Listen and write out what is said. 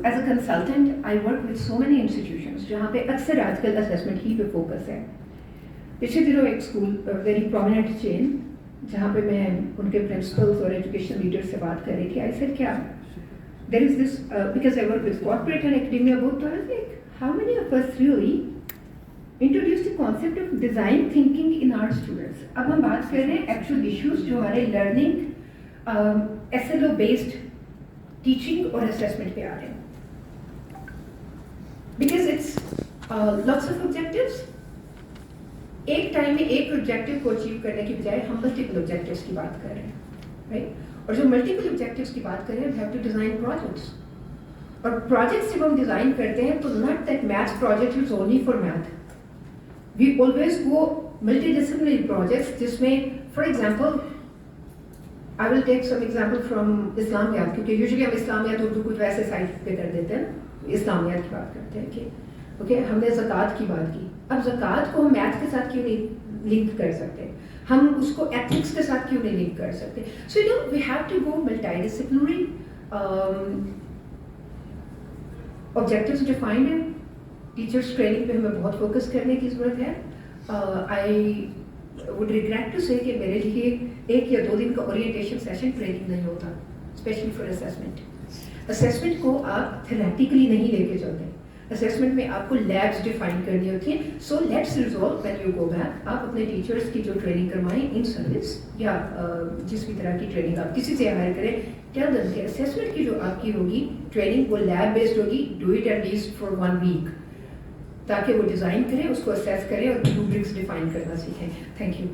As a consultant I work with so many institutions जहाँ पे अक्सर आजकल असेसमेंट ही पे फोकस है। पिछले दिनों एक स्कूल वेरी प्रोमिनेंट चेन जहाँ पे मैं उनके प्रिंसिपल्स और एजुकेशन लीडर से बात कर रही थी। आई सेड क्या there is this because I work with corporate and academia both, तो I was like how many of us really introduce the concept of design thinking in our students. अब हम बात कर रहे हैं एक्चुअल इश्यूज जो हमारे लर्निंग एसएलओ बेस्ड टीचिंग और असेसमेंट पे आ रहे हैं, because it's lots of objectives. एक टाइम में एक ऑब्जेक्टिव को अचीव करने की बजाय हम मल्टीपल ऑब्जेक्टिव्स की बात कर रहे हैं, राइट? और जो मल्टीपल ऑब्जेक्टिव्स की बात कर रहे हैं, we have to design projects. और प्रोजेक्ट्स जब हम डिजाइन करते हैं तो not that maths project is only for math, we always go multidisciplinary projects जिसमें for example I will take some example from Islamiyat, क्योंकि यूजुअली हम इस्लामियात उर्दू कुछ वैसे साइड पे कर देते हैं, इस्लामियात की बात करते हैं कि ओके हमने ज़कात की बात की। अब ज़कात को हम मैथ के साथ क्यों नहीं लिंक कर सकते, हम उसको एथिक्स के साथ क्यों नहीं लिंक कर सकते? So you know we have to go multidisciplinary, objectives defined है, टीचर्स ट्रेनिंग पे हमें बहुत फोकस करने की ज़रूरत है। आई वुड रिग्रेट टू से कि मेरे लिए 1 या 2 दिन का ओरिएंटेशन सेशन ट्रेनिंग नहीं होता, स्पेशली फॉर असेसमेंट। असेसमेंट को आप थेरेटिकली नहीं लेके चलते, असेसमेंट में आपको लैब्स डिफाइन करनी होती है। So let's resolve when you go back, आप अपने टीचर्स की जो ट्रेनिंग करवाएं इन सर्विस या जिस भी तरह की ट्रेनिंग आप किसी से हायर करें, टेल देम कि असेसमेंट की जो आपकी होगी ट्रेनिंग वो लैब बेस्ड होगी, do it at least for 1 week, ताकि वो डिज़ाइन करें, उसको असेस करें और रूब्रिक्स डिफाइन करना सीखें। Thank you.